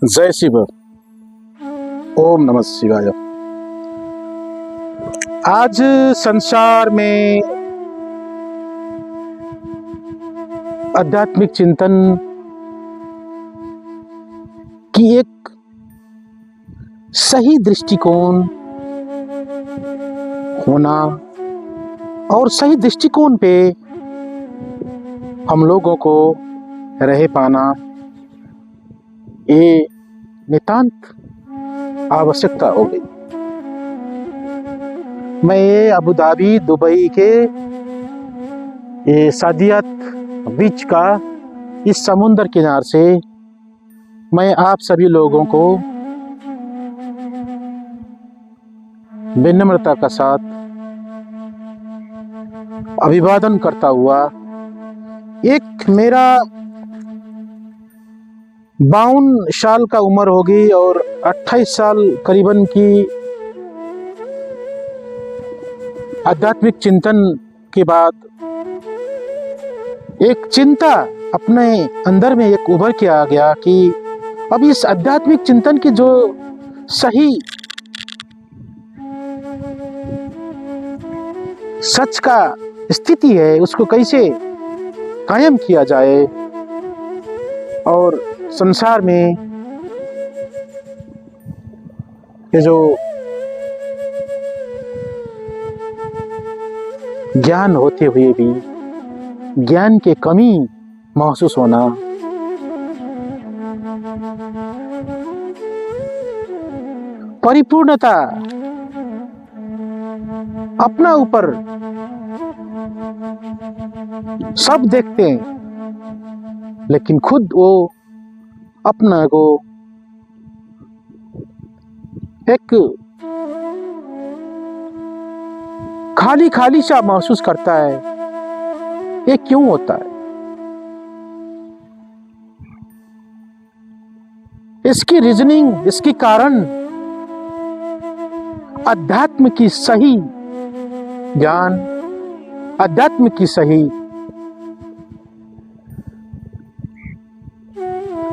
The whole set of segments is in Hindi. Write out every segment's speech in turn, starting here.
जय शिव। ओम नमः शिवाय। आज संसार में आध्यात्मिक चिंतन की एक सही दृष्टिकोण होना और सही दृष्टिकोण पे हम लोगों को रह पाना ये नितांत आवश्यकता हो गई। मैं ये अबू धाबी दुबई के ये सादियात बीच का इस समुंदर किनार से मैं आप सभी लोगों को विनम्रता का साथ अभिवादन करता हुआ, एक मेरा 52 साल का उम्र होगी और 28 साल करीबन की आध्यात्मिक चिंतन के बाद एक चिंता अपने अंदर में एक उभर के आ गया कि अब इस आध्यात्मिक चिंतन की जो सही सच का स्थिति है उसको कैसे कायम किया जाए और संसार में ये जो ज्ञान होते हुए भी ज्ञान के कमी महसूस होना, परिपूर्णता अपना ऊपर सब देखते हैं लेकिन खुद वो अपना को एक खाली खाली सा महसूस करता है। ये क्यों होता है? इसकी रीजनिंग, इसकी कारण अध्यात्म की सही ज्ञान, अध्यात्म की सही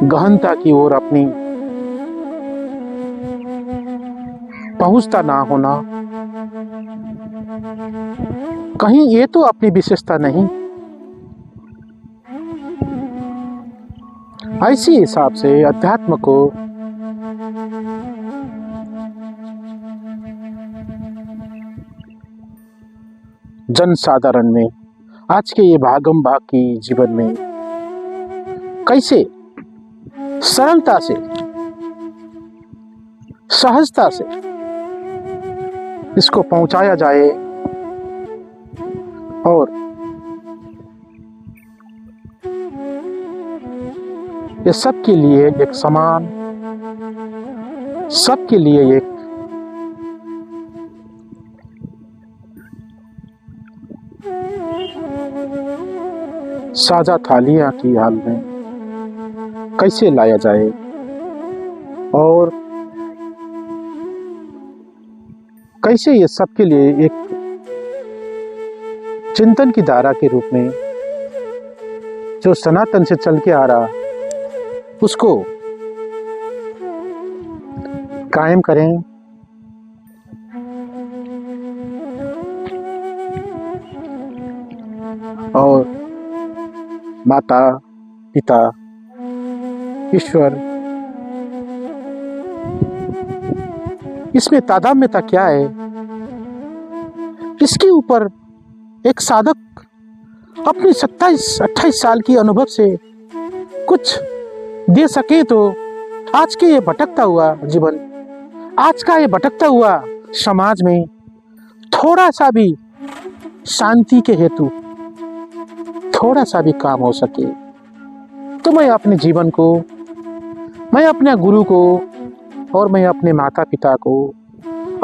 गहनता की ओर अपनी पहुंचता ना होना, कहीं ये तो अपनी विशेषता नहीं। ऐसी हिसाब से अध्यात्म को जन साधारण में आज के ये भागम भाग की जीवन में कैसे सरलता से, सहजता से इसको पहुंचाया जाए और ये सबके लिए एक समान, सबके लिए एक साझा थालियां की हाल में कैसे लाया जाए और कैसे ये सबके लिए एक चिंतन की धारा के रूप में जो सनातन से चल के आ रहा उसको कायम करें और माता पिता ईश्वर इसमें तादात्म्यता क्या है, इसके ऊपर एक साधक अपनी 27-28 साल की अनुभव से कुछ दे सके तो आज के ये भटकता हुआ जीवन, आज का ये भटकता हुआ समाज में थोड़ा सा भी शांति के हेतु थोड़ा सा भी काम हो सके तो मैं अपने जीवन को, मैं अपने गुरु को और मैं अपने माता पिता को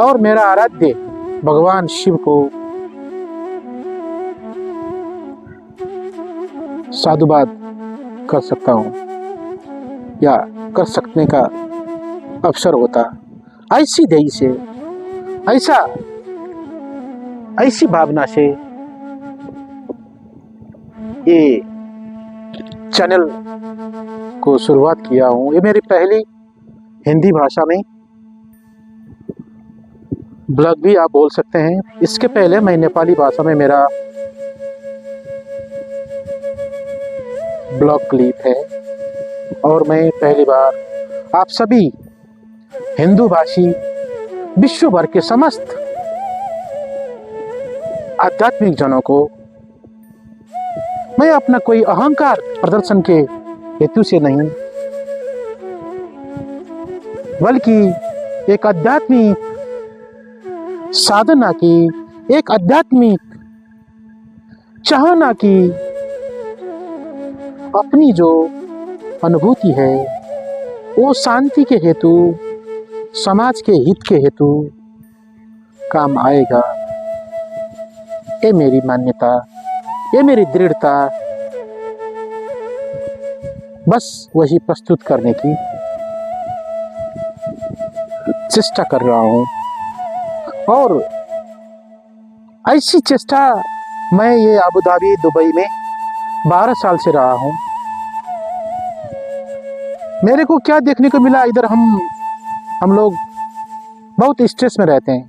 और मेरा आराध्य भगवान शिव को साधुवाद कर सकता हूँ या कर सकने का अवसर होता। ऐसी ध्येय से, ऐसी भावना से ये चैनल को शुरुआत किया हूँ। ये मेरी पहली हिंदी भाषा में ब्लॉग भी आप बोल सकते हैं। इसके पहले मैं नेपाली भाषा में मेरा ब्लॉग क्लिप है और मैं पहली बार आप सभी हिंदू भाषी विश्व भर के समस्त आध्यात्मिक जनों को मैं अपना कोई अहंकार प्रदर्शन के हेतु से नहीं, बल्कि एक आध्यात्मिक साधना की, एक आध्यात्मिक चाहना की अपनी जो अनुभूति है वो शांति के हेतु, समाज के हित के हेतु काम आएगा। ये मेरी मान्यता, ये मेरी दृढ़ता, बस वही प्रस्तुत करने की चेष्टा कर रहा हूँ। और ऐसी चेष्टा मैं ये अबू धाबी दुबई में 12 साल से रहा हूँ। मेरे को क्या देखने को मिला, इधर हम लोग बहुत स्ट्रेस में रहते हैं।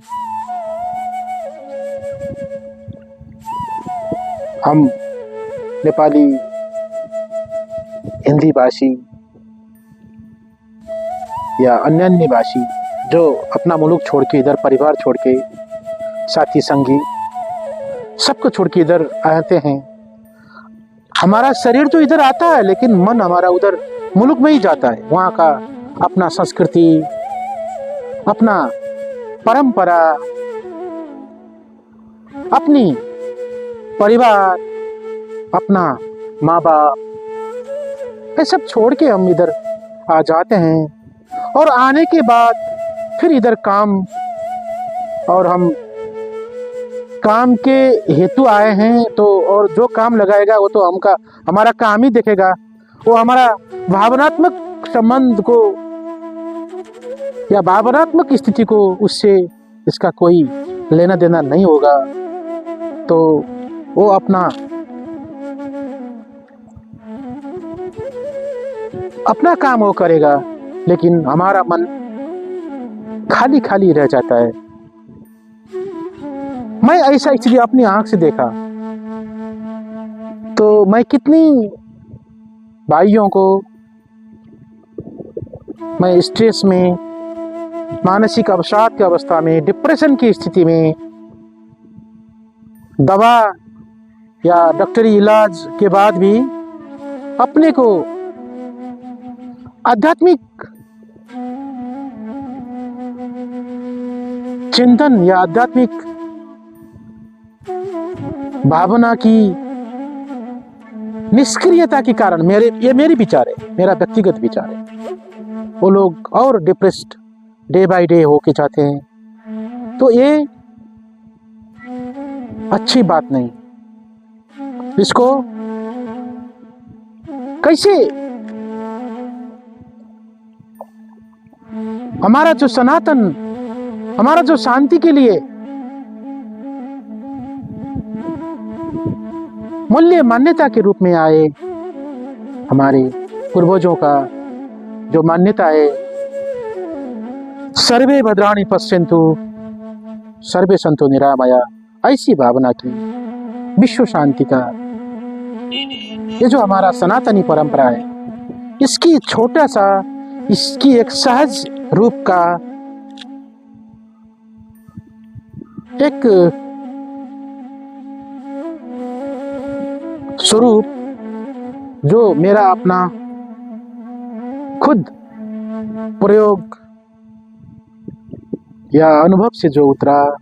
हम नेपाली हिंदी भाषी या अन्य भाषी जो अपना मुल्क छोड़ के, इधर परिवार छोड़ के, साथी संगी सबको छोड़ के इधर आते हैं। हमारा शरीर तो इधर आता है लेकिन मन हमारा उधर मुल्क में ही जाता है। वहाँ का अपना संस्कृति, अपना परंपरा, अपनी परिवार, अपना माँ बाप, ये सब छोड़ के हम इधर आ जाते हैं। और आने के बाद फिर इधर काम, और हम काम के हेतु आए हैं तो, और जो काम लगाएगा वो तो हमारा काम ही देखेगा। वो हमारा भावनात्मक संबंध को या भावनात्मक स्थिति को उससे इसका कोई लेना देना नहीं होगा। तो वो अपना काम वो करेगा, लेकिन हमारा मन खाली खाली रह जाता है। मैं ऐसा इसलिए अपनी आंख से देखा, तो मैं कितनी भाइयों को मैं स्ट्रेस में, मानसिक अवसाद की अवस्था में, डिप्रेशन की स्थिति में दवा या डॉक्टरी इलाज के बाद भी अपने को आध्यात्मिक चिंतन या आध्यात्मिक भावना की निष्क्रियता के कारण, ये मेरी विचार है, मेरा व्यक्तिगत विचार है, वो लोग और डिप्रेस्ड डे बाय डे होके जाते हैं। तो ये अच्छी बात नहीं। इसको कैसे हमारा जो सनातन, हमारा जो शांति के लिए मूल्य मान्यता के रूप में आए, हमारे पूर्वजों का जो मान्यता है, सर्वे भद्राणि पश्यन्तु सर्वे सन्तु निरामया, ऐसी भावना की विश्व शांति का ये जो हमारा सनातनी परंपरा है, इसकी छोटा सा, इसकी एक सहज रूप का एक स्वरूप जो मेरा अपना खुद प्रयोग या अनुभव से जो उतरा,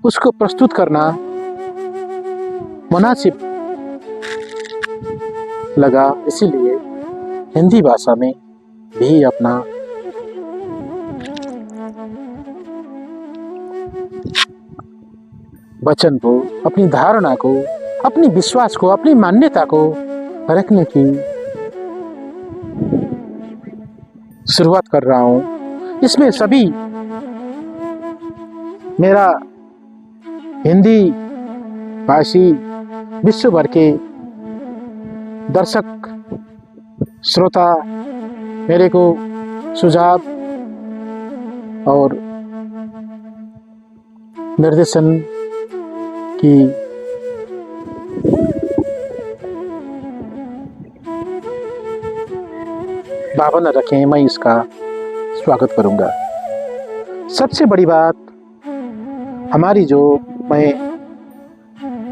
उसको प्रस्तुत करना मुनासिब लगा। इसीलिए हिंदी भाषा में भी अपना वचन को, अपनी धारणा को, अपनी विश्वास को, अपनी मान्यता को रखने की शुरुआत कर रहा हूँ। इसमें सभी मेरा हिंदी भाषी विश्व भर के दर्शक श्रोता मेरे को सुझाव और निर्देशन की भावना रखें, मैं इसका स्वागत करूंगा। सबसे बड़ी बात हमारी जो मैं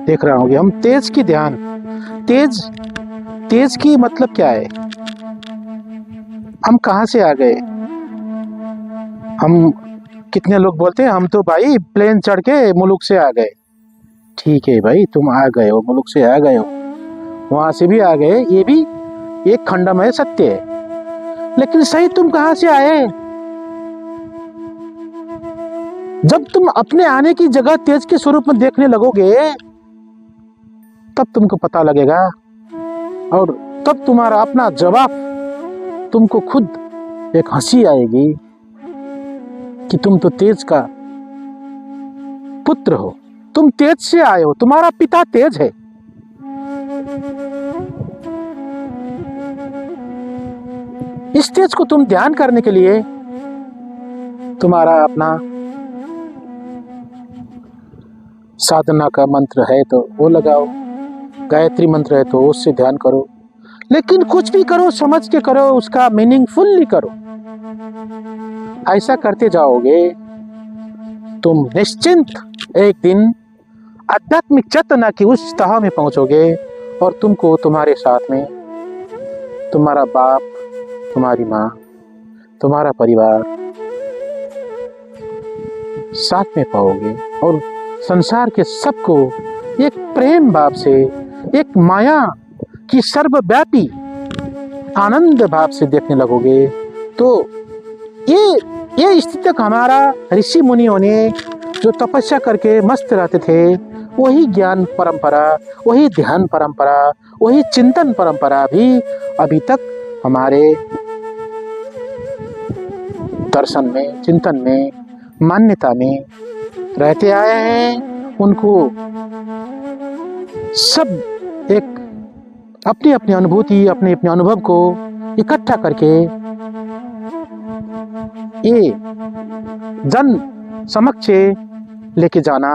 देख रहा हूँ कि हम तेज की ध्यान, तेज की मतलब क्या है? हम कहाँ से आ गए? हम कितने लोग बोलते हैं हम तो भाई प्लेन चढ़ के मुल्क से आ गए। ठीक है भाई, तुम आ गए हो, मुल्क से आ गए हो, वहां से भी आ गए, ये भी एक खंडमय सत्य है। लेकिन सही तुम कहां से आए? जब तुम अपने आने की जगह तेज के स्वरूप में देखने लगोगे तब तुमको पता लगेगा, और तब तुम्हारा अपना जवाब, तुमको खुद एक हंसी आएगी कि तुम तो तेज का पुत्र हो, तुम तेज से आए हो, तुम्हारा पिता तेज है। इस तेज को तुम ध्यान करने के लिए तुम्हारा अपना साधना का मंत्र है तो वो लगाओ, गायत्री मंत्र है तो उससे ध्यान करो। लेकिन कुछ भी करो समझ के करो, उसका मीनिंगफुली करो। ऐसा करते जाओगे तुम निश्चिंत एक दिन आध्यात्मिक चेतना की उस तह में पहुंचोगे, और तुमको तुम्हारे साथ में तुम्हारा बाप, तुम्हारी माँ, तुम्हारा परिवार साथ में पाओगे, और संसार के सबको एक प्रेम भाव से, एक माया की सर्वव्यापी आनंद भाव से देखने लगोगे। तो ये स्थिति तक हमारा ऋषि मुनियों ने जो तपस्या करके मस्त रहते थे, वही ज्ञान परंपरा, वही ध्यान परंपरा, वही चिंतन परंपरा भी अभी तक हमारे दर्शन में, चिंतन में, मान्यता में रहते आए हैं। उनको सब एक अपनी अपनी अनुभूति, अपने अपने अनुभव को इकट्ठा करके ये जन समक्ष लेके जाना,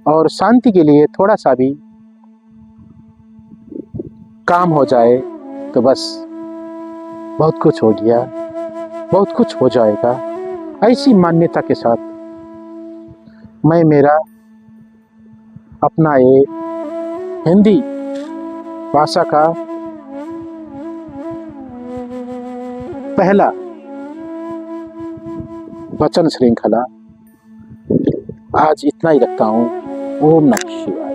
और शांति के लिए थोड़ा सा भी काम हो जाए तो बस बहुत कुछ हो गया, बहुत कुछ हो जाएगा। ऐसी मान्यता के साथ मैं मेरा अपना ये हिंदी भाषा का पहला वचन श्रृंखला आज इतना ही रखता हूँ। ओम नमः शिवाय।